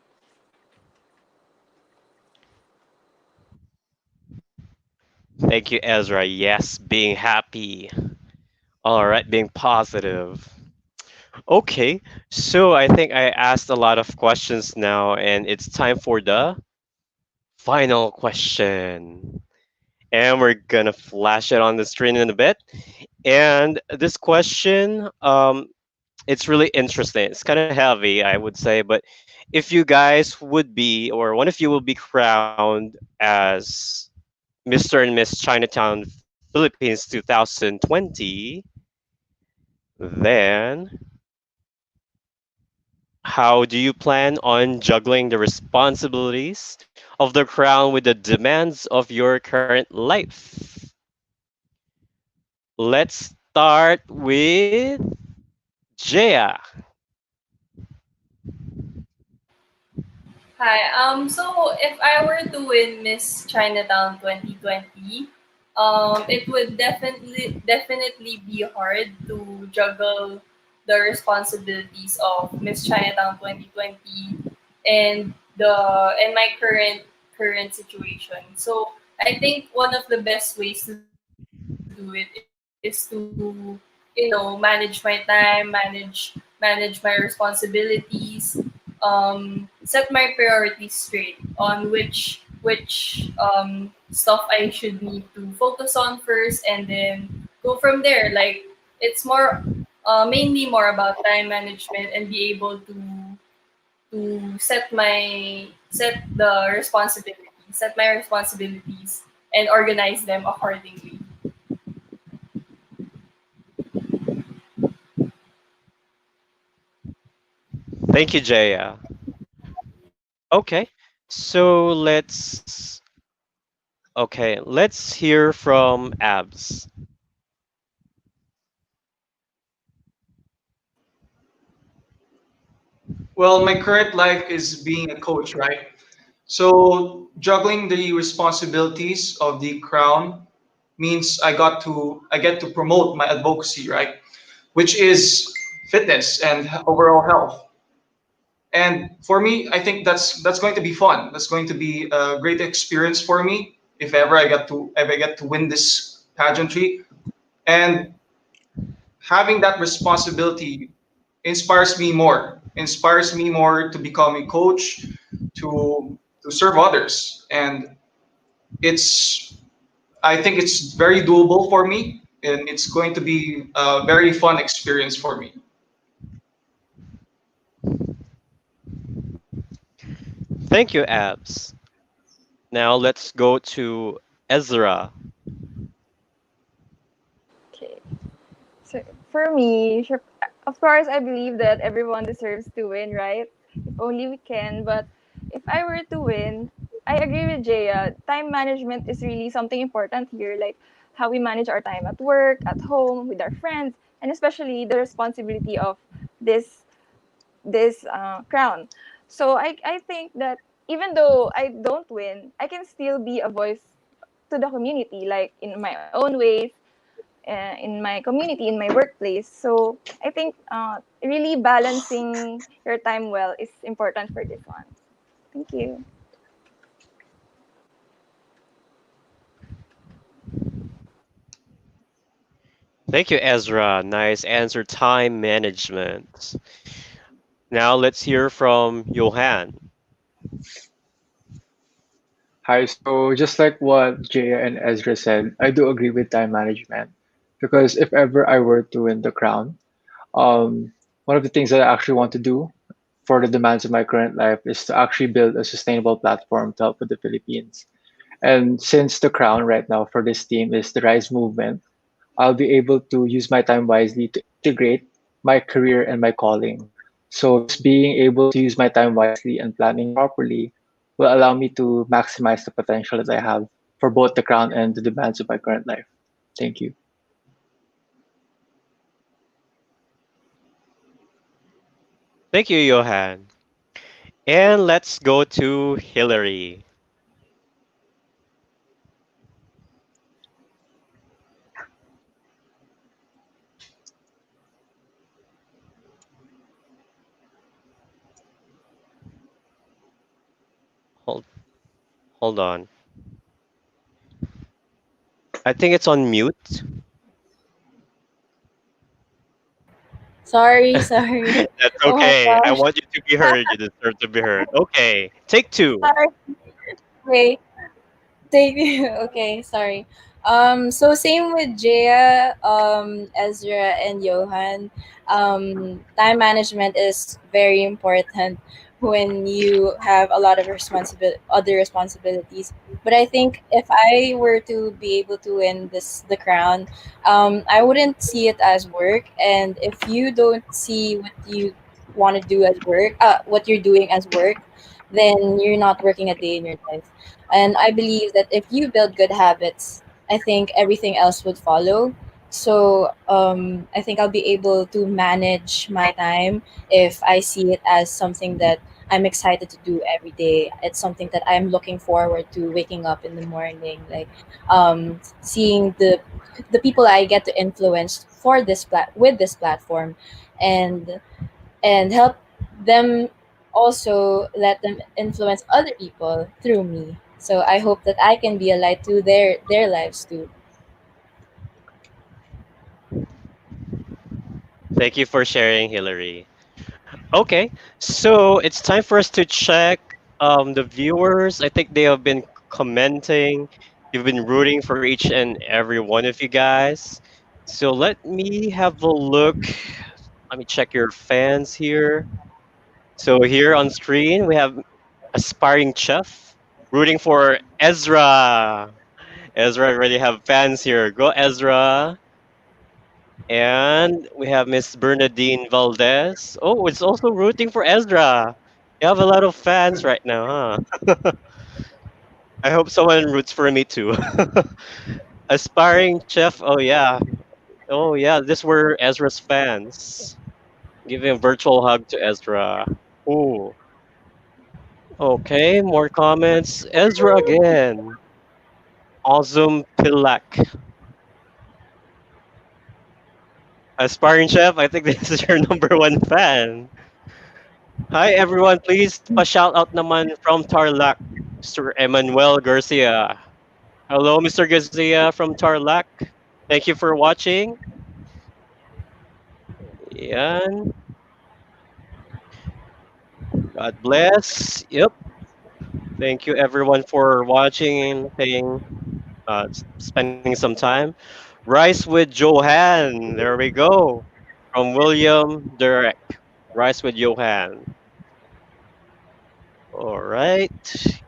Thank you, Ezra. Yes, being happy. All right, being positive. Okay, so I think I asked a lot of questions now, and it's time for the final question. And we're gonna flash it on the screen in a bit. And this question, it's really interesting. It's kind of heavy, I would say, but if you guys would be, or one of you will be crowned as Mr. and Miss Chinatown Philippines 2020, then how do you plan on juggling the responsibilities of the crown with the demands of your current life? Let's start with Jaya. Hi. So if I were to win Miss Chinatown 2020, it would definitely be hard to juggle the responsibilities of Miss Chinatown 2020 and the and my current situation. So I think one of the best ways to do it is to manage my time, manage my responsibilities, set my priorities straight on which stuff I should need to focus on first, and then go from there. Like it's more mainly more about time management and be able to set my responsibilities and organize them accordingly. Thank you, Jaya. Okay, so let's hear from Abs. Well, my current life is being a coach, right? So juggling the responsibilities of the crown means I get to promote my advocacy, right? Which is fitness and overall health. And for me, I think that's going to be fun. That's going to be a great experience for me if I get to win this pageantry. And having that responsibility inspires me more to become a coach, to serve others. And it's I think it's very doable for me, and it's going to be a very fun experience for me. Thank you, Abs. Now let's go to Ezra. Okay. So for me, sure, of course, I believe that everyone deserves to win, right? If only we can. But if I were to win, I agree with Jaya. Time management is really something important here, like how we manage our time at work, at home, with our friends, and especially the responsibility of this this crown. So I think that even though I don't win, I can still be a voice to the community, like in my own ways, in my community, in my workplace. So I think really balancing your time well is important for this one. Thank you. Thank you, Ezra. Nice answer. Time management. Now let's hear from Johan. Hi, so just like what Jaya and Ezra said, I do agree with time management because if ever I were to win the crown, um, one of the things that I actually want to do for the demands of my current life is to actually build a sustainable platform to help with the Philippines. And since the crown right now for this team is the Rise movement, I'll be able to use my time wisely to integrate my career and my calling. So just being able to use my time wisely and planning properly will allow me to maximize the potential that I have for both the crown and the demands of my current life. Thank you. Thank you, Johan. And let's go to Hillary. Hold, hold on. I think it's on mute. Sorry, sorry. That's Oh my okay. I gosh. want you to be heard. You deserve to be heard. Okay, take two. Sorry. Wait. Take okay, sorry. So same with Jaya, Ezra and Johan. Time management is very important when you have a lot of other responsibilities. But I think if I were to be able to win the crown, I wouldn't see it as work. And if you don't see what you want to do as work, what you're doing as work, then you're not working a day in your life. And I believe that if you build good habits, I think everything else would follow. So I think I'll be able to manage my time if I see it as something that I'm excited to do every day. It's something that I'm looking forward to waking up in the morning, like seeing the people I get to influence for with this platform, and help them, also let them influence other people through me. So I hope that I can be a light to their lives too. Thank you for sharing, Hillary. Okay, so it's time for us to check the viewers. I think they have been commenting. You've been rooting for each and every one of you guys. So let me have a look. Let me check your fans here. So here on screen we have aspiring chef rooting for Ezra. Ezra already have fans here. Go Ezra. And we have Miss Bernadine Valdez. Oh, it's also rooting for Ezra. You have a lot of fans right now, huh? I hope someone roots for me too. Aspiring chef. Oh yeah. Oh yeah. This were Ezra's fans. Giving a virtual hug to Ezra. Ooh. Okay. More comments. Ezra again. Awesome Pilak. Aspiring chef. I think this is your number one fan. Hi everyone, please pa-shout out naman from Tarlac, Mr. Emmanuel Garcia. Hello, Mr. Garcia from Tarlac. Thank you for watching. Yan. God bless. Yep. Thank you everyone for watching and paying, spending some time. Rice with Johan. There we go. From William Derek. Rice with Johan. All right.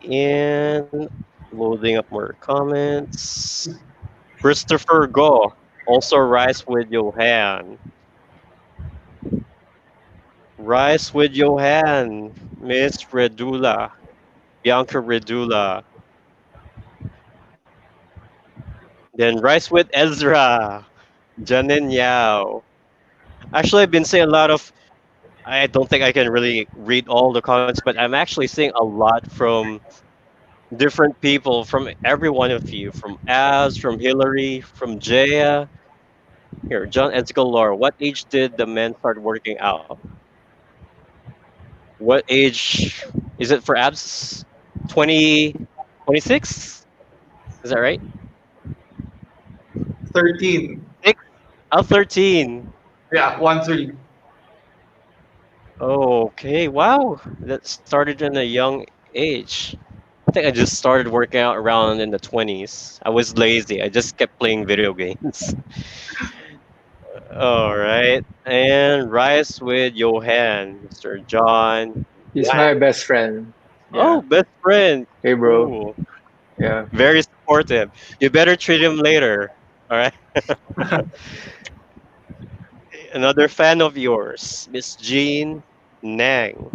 And loading up more comments. Christopher Go. Also Rise with Johan. Rise with Johan. Miss Redula. Bianca Redula. Then Rise with Ezra. Janin Yao. Actually, I've been seeing a lot of. I don't think I can really read all the comments, but I'm actually seeing a lot from different people, from every one of you, from Az, from Hillary, from Jaya. Here, John Escalor. What age did the men start working out? What age is it for abs? 20, 26? Is that right? 13. Six? Oh, 13. Yeah, 1-3. Okay, wow. That started in a young age. I think I just started working out around in the 20s. I was lazy. I just kept playing video games. All right. And Rise with Johan, Mr. John. He's Wang. my best friend. Oh, Yeah. best friend. Hey, bro. Cool. Yeah. Very supportive. You better treat him later. All right. Another fan of yours, Miss Jean Nang.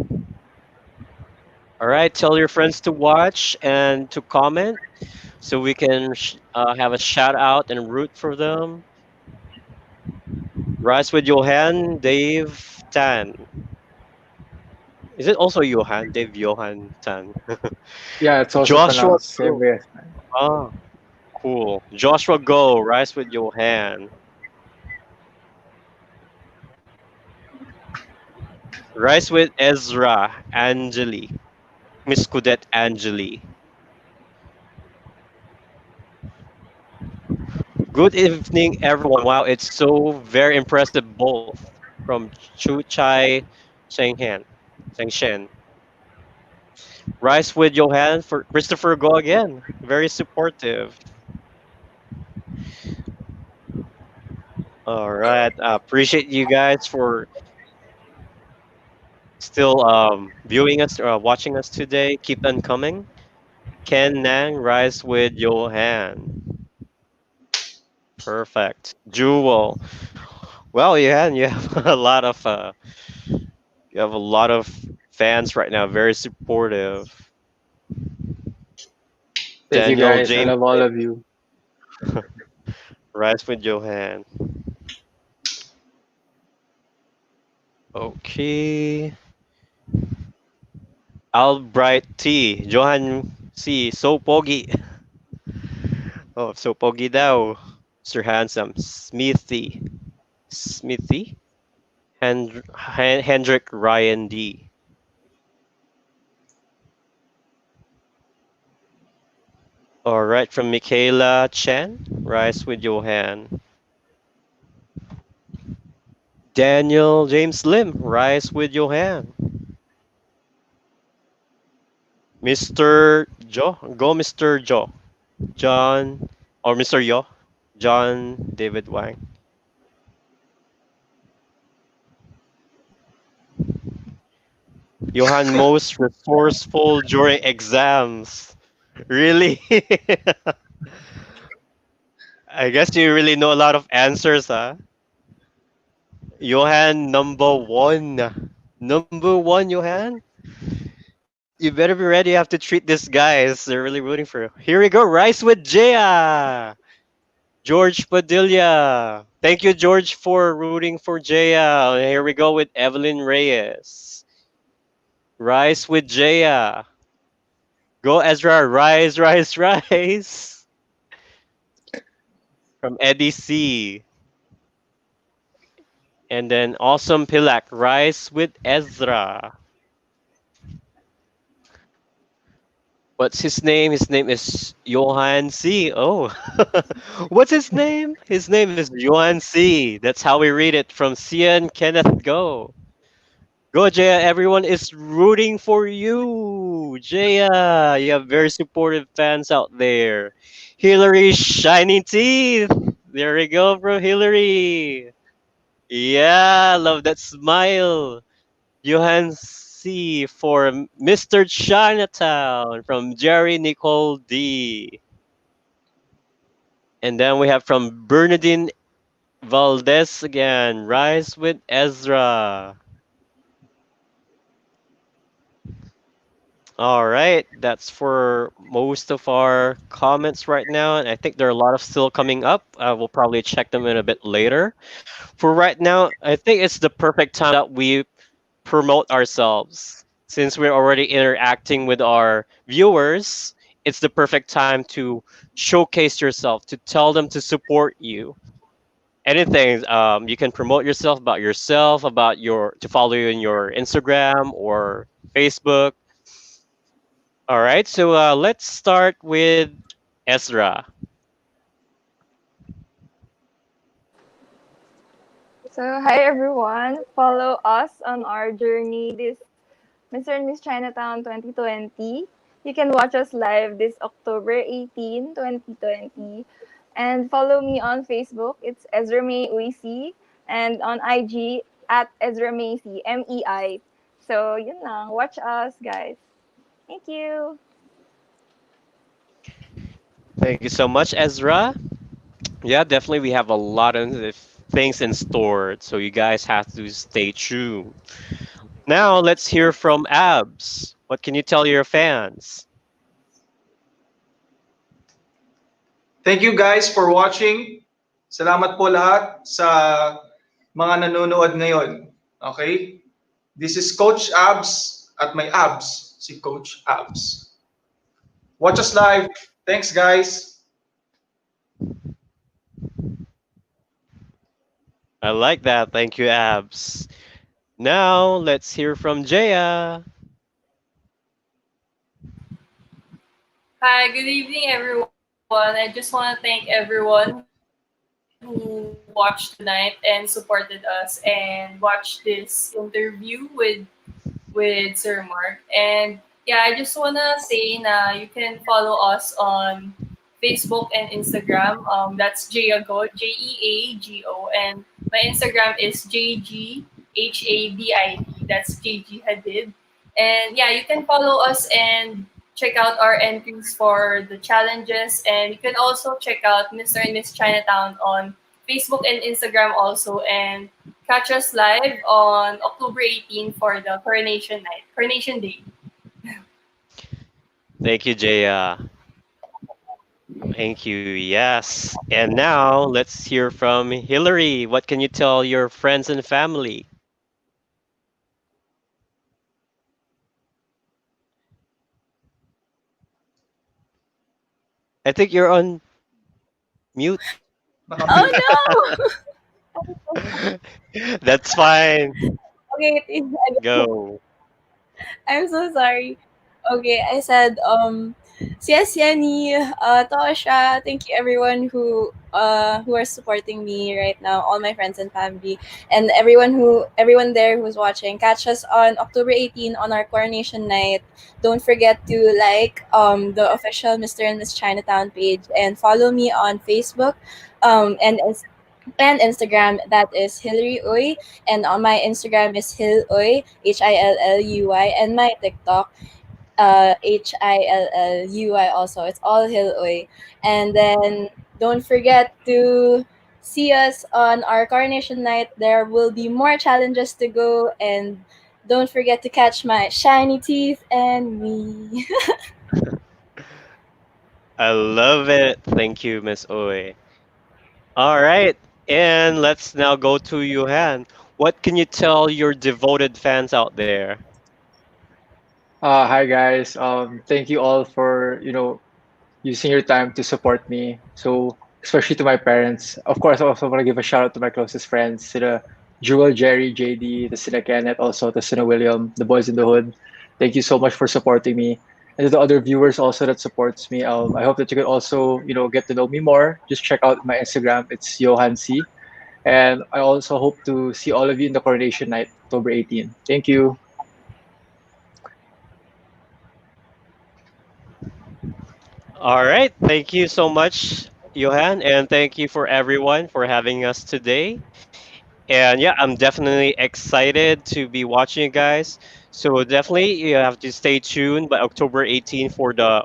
All right, tell your friends to watch and to comment so we can have a shout out and root for them. Rise with Johan, Dave Tan. Is it also Johan? Dave Johan Tan. Yeah, it's also Joshua pronounced same Go. way as mine. Ah, cool. Joshua Go, Rise with Johan. Rise with Ezra, Angeli. Miss Kudet Angeli. Good evening, everyone. Wow, it's so very impressive both from Chu Chai Shenghan. Shengshen. Rise with Johan for Christopher Go again. Very supportive. All right. Appreciate you guys for still viewing us, watching us today. Keep on coming. Ken Nang, Rise with Johan. Perfect. Jewel. Well, Johan, you have a lot of you have a lot of fans right now. Very supportive. Thank you Daniel guys. I James, love all of you. Rise with Johan. Okay. Albright T. Johan C. So pogi. Oh, so pogi daw. Sir Handsome. Smithy. Smithy? Hendrik Ryan D. Alright, from Michaela Chen. Rise with Johan. Daniel James Lim. Rise with Johan. Mr. Joe. Go Mr. Joe. John. Or Mr. Yo. John David Wang. Johan most resourceful during exams. Really? I guess you really know a lot of answers, huh? Johan number one. Number one, Johan. You better be ready. You have to treat these guys. They're really rooting for you. Here we go. Rise with Jaya. George Padilla. Thank you, George, for rooting for Jaya. Here we go with Evelyn Reyes. Rise with Jaya. Go Ezra. Rise, rise, rise. From Eddie C. And then Awesome Pilak. Rise with Ezra. What's his name? His name is Johan C. Oh, what's his name? His name is Johan C. That's how we read it from Cian Kenneth Go. Go, Jaya. Everyone is rooting for you. Jaya, you have very supportive fans out there. Hillary Shiny Teeth. There we go, bro. Hillary. Yeah, love that smile. Johan C. for Mr. Chinatown from Jerry Nicole D. And then we have from Bernadine Valdez again. Rise with Ezra. All right, that's for most of our comments right now, and I think there are a lot of still coming up. We'll probably check them in a bit later. For right now, I think it's the perfect time that we promote ourselves. Since we're already interacting with our viewers, it's the perfect time to showcase yourself, to tell them to support you. Anything, you can promote yourself, about your to follow you in your Instagram or Facebook. All right, so let's start with Ezra. So, hi everyone. Follow us on our journey this Mr. and Miss Chinatown 2020. You can watch us live this October 18, 2020. And follow me on Facebook. It's Ezra May Uisi. And on IG at Ezra Macy, MEI. So, yun lang. Watch us, guys. Thank you. Thank you so much, Ezra. Yeah, definitely, we have a lot of things in store, so you guys have to stay tuned. Now, let's hear from Abs. What can you tell your fans? Thank you guys for watching. Salamat po lahat sa mga nanonood ngayon. Okay? This is Coach Abs at my abs, si Coach Abs. Watch us live. Thanks, guys. I like that. Thank you, Abs. Now, let's hear from Jaya. Hi, good evening, everyone. I just want to thank everyone who watched tonight and supported us and watched this interview with Sir Mark. And yeah, I just wanna say na you can follow us on Facebook and Instagram. That's Jayago, Jeago, and my Instagram is JGHADID. That's JG Hadid. And yeah, you can follow us and check out our entries for the challenges. And you can also check out Mr. and Miss Chinatown on Facebook and Instagram also. And catch us live on October 18 for the Coronation Night, Coronation Day. Thank you, Jaya. Thank you. Yes. And now, let's hear from Hillary. What can you tell your friends and family? I think you're on mute. Nakamute. Oh no! That's fine. Okay, Go. I'm so sorry. Okay, I said yes, Yenny, Tosha, thank you everyone who are supporting me right now, all my friends and family, and everyone there who's watching. Catch us on October 18 on our coronation night. Don't forget to like the official Mr. and Miss Chinatown page and follow me on Facebook and Instagram. That is Hillary Uy, and on my Instagram is Hill Uy, HILLUY, and my TikTok HILLUY also. It's all Hill Uy. And then don't forget to see us on our coronation night. There will be more challenges to go, and don't forget to catch my shiny teeth and me. I love it. Thank you, Miss Oy. All right. And let's now go to Johan. What can you tell your devoted fans out there? Hi guys. Thank you all for using your time to support me. So especially to my parents. Of course, I also want to give a shout out to my closest friends, to the Jewel, Jerry, JD, the Sina Kenneth, also to Sina William, the boys in the hood. Thank you so much for supporting me. And to the other viewers also that supports me. I hope that you can also, get to know me more. Just check out my Instagram. It's Johan C. And I also hope to see all of you in the coronation night, October 18. Thank you. All right. Thank you so much, Johan. And thank you for everyone for having us today. And yeah, I'm definitely excited to be watching you guys. So definitely you have to stay tuned by October 18th for the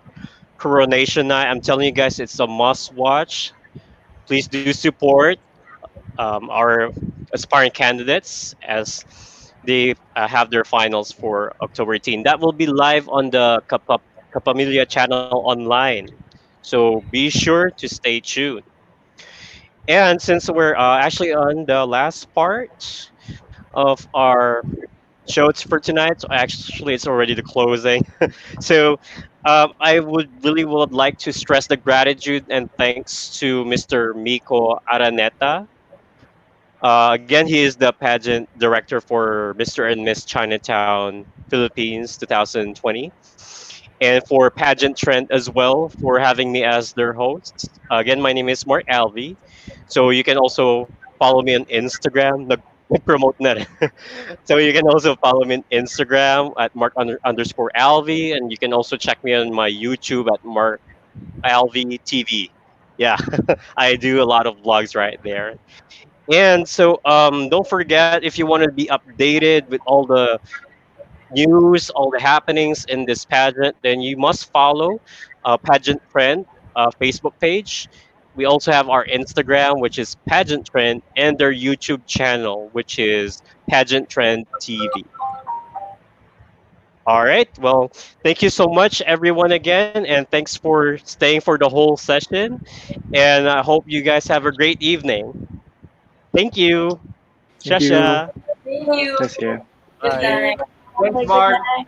coronation night. I'm telling you guys, it's a must watch. Please do support our aspiring candidates as they have their finals for October 18th. That will be live on the Kapamilya channel online. So be sure to stay tuned. And since we're actually on the last part of our show for tonight, so actually it's already the closing. So I would like to stress the gratitude and thanks to Mr. Miko Araneta. Again, he is the pageant director for Mr. and Miss Chinatown Philippines 2020, and for Pageant Trend as well for having me as their host. Again, my name is Mark Alvey, so you can also follow me on Instagram. Promote na rin. So you can also follow me on Instagram at underscore Alvey, and you can also check me on my YouTube at Mark Alvey TV. Yeah, I do a lot of vlogs right there. And so don't forget, if you want to be updated with all the news, all the happenings in this pageant, then you must follow Pageant Trend Facebook page. We also have our Instagram, which is Pageant Trend, and their YouTube channel, which is Pageant Trend TV. All right. Well, thank you so much, everyone, again, and thanks for staying for the whole session. And I hope you guys have a great evening. Thank you. Thank you. Shasha. Thank you. That's here. Good Thank Bye. you. night. Bye. Thanks, Good Mark. night.